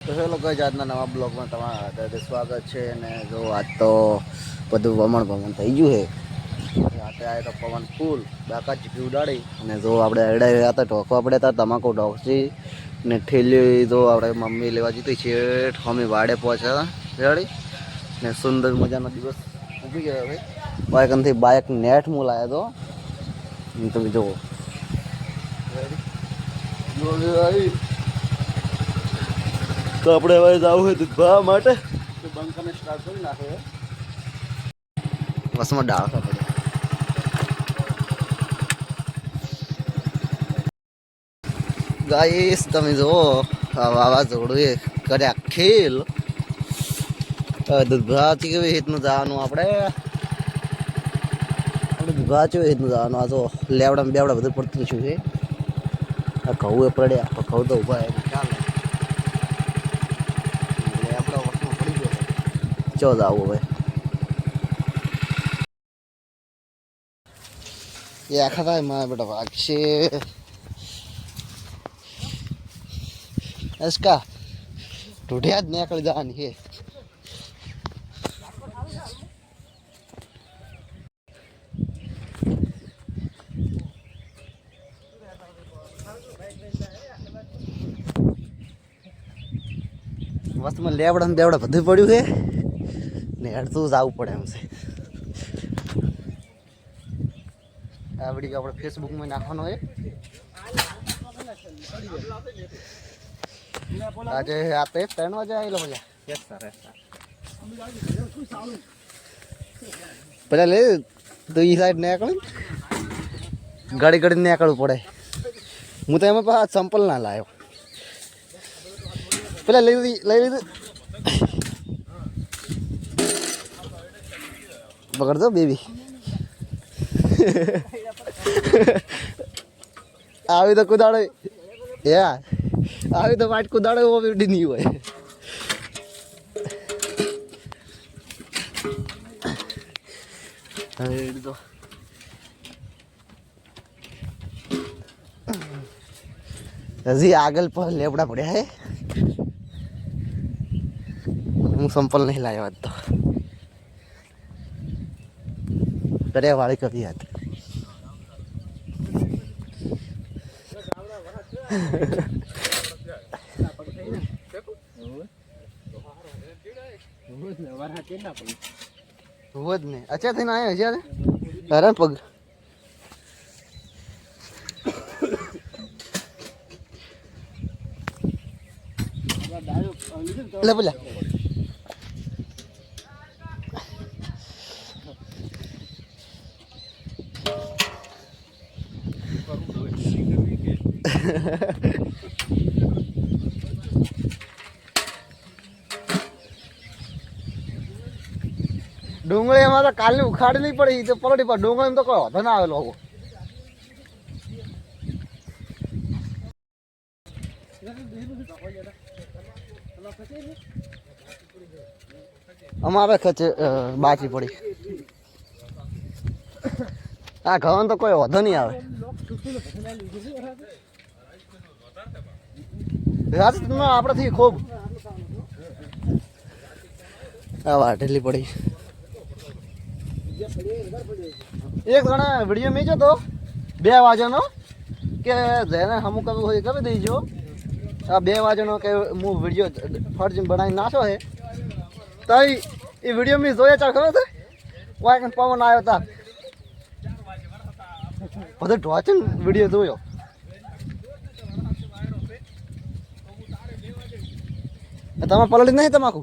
તો hello guys, આજના નવા બ્લોગમાં તમારા હાર્દિક સ્વાગત છે. અને જો આજ તો બધું વમણ થઈ ગયું છે. રાતે આવે તો પવન ફૂલ બાકા ચીપી ઉડાડી અને જો આપણે અડાઈ રહ્યા હતા ઢોકો આપણે હતા તમાકુ ઢોકસી ને ઠેલી જો આપણે મમ્મી લેવા જીતી છે. મમ્મી વાડે પહોંચ્યા રેડી ને સુંદર મજાનો દિવસ ઉગી ગયો ભાઈ. બાઇકથી બાઇક નેટ હું લાવ્યો હતો તમે જુઓ તો આપણે હવે જવું હોય દૂધવા માટે તો બંકને સ્ટાર્ટ કરી નાખે બસમાં ડાળખા પડે. ગાઈસ તમે જુઓ વાવાઝોડું એ કર્યા ખેલ. દૂધભાથી કેવી રીતનું જવાનું આપણે દૂધભા કેવી રીતનું જવાનું. આ તો લેવડા બેવડા બધું પડતું છું છે. આ ઘઉં એ પડ્યા ઘઉં તો ઊભા ચાલે લેવડા વસ્તુ પડી ગયો ચો જવું હવે એ આખા થાય મારા બેટા વાગશે એસકા ઢૂઢિયા જ નીકળી જવાની છે. વસ્તુમાં લેવડા ને બેવડા બધું પડ્યું છે ને હેડતું જવું પડે એમ છે. આ વિડીયો આપણે ફેસબુકમાં નાખવાનો છે. આજે રાતે 3 વાગે આવેલો મજા પેલા લે તો એ સાઈડ નીકળી ગાડી ગાડી નીકળવું પડે. હું તો એમાં પાછા ચંપલ ના લાવ્યો. પેલા લઈ લીધું પકડતો બેબી આવી તો કુદાડો યાર આવી તો વાટ કુદાડો એવો બેડી નહીં હોય. હજી આગળ પર લેબડા પડ્યા હે. હું સંપલ નહીં લાવ્યો આજ તો કર્યા વાળી કરી હતી. ને અચ્છા થઈને આવ્યો છે હરણ પગ એટલે બોલ્યા ડુંગળી એમાં તો કાલની ઉખાડી નહીં પડી તો પલટી પર ડુંગળી તો કોઈ વધુ ના આવે લોકો. અમારે ખચે બાચી પડી. આ ઘઉં તો કોઈ વધુ નહીં આવે. આપડેથી ખૂબ આ વાટેલી પડી. એક જણા વિડીયો મેં તો 2 વાગ્યાનો કે જેને અમુક કરવું હોય કરી દઈજો. આ 2 વાગ્યાનો કે હું વિડીયો ફરજ બનાવી નાખ્યો છે તો એ વિડીયો મેં જોયા ચાલ ખબર છે. વાય પવન આવ્યો હતા બધું ઢોચીને વિડીયો જોયો. તમે પલળી નહીં તમાકુ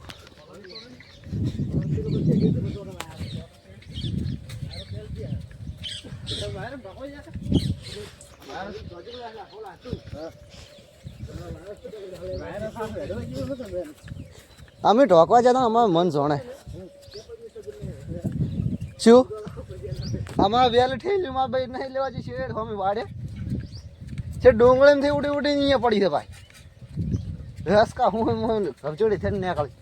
અમે ઢોકવા જતા અમારું મન જોણે શું અમારા વેલ ઠેલીમાં ભાઈ નહીં લેવા જઈએ શેડ અમે વાડે છે. ડુંગળીમાંથી ઉડી ઉડીને અહીંયા પડી છે ભાઈ. રસ કા હું ઘરચોડી થઈને નીકળી.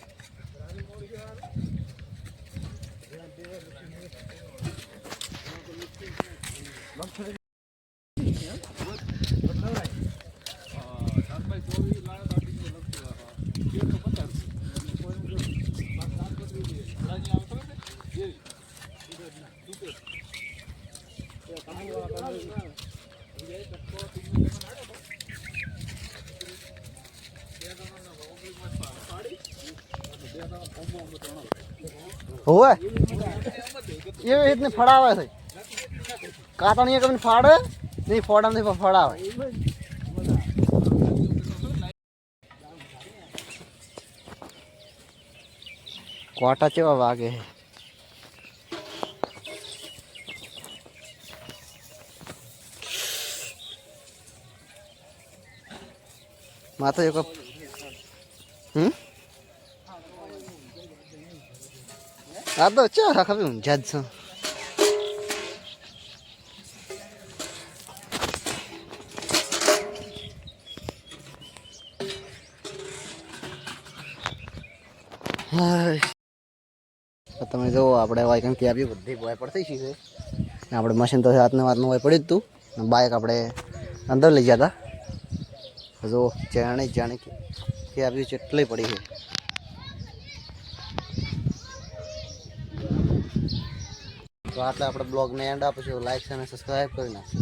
હોવે એ રીતને ફળાવે છે કાતણીએ કને ફાડે નહીં ફોડામાંથી ફળાવે કોટા કેવા વાગે માથે એક આ તો ચા રાખે ઊંઝા જ છે તમે જો આપણે વાયકન કે આવી બધી ભોય પડતી છે ને આપણે મશીન તો હાથને વાતનું હોય પડ્યું જ તું બાઇક આપણે અંદર લઈ ગયા હતા જો જાણે કે આવી કેટલી પડી છે તો આટલે આપણે બ્લોગને એન્ડ આપીશું લાઈક અને સબસ્ક્રાઈબ કરી નાખશું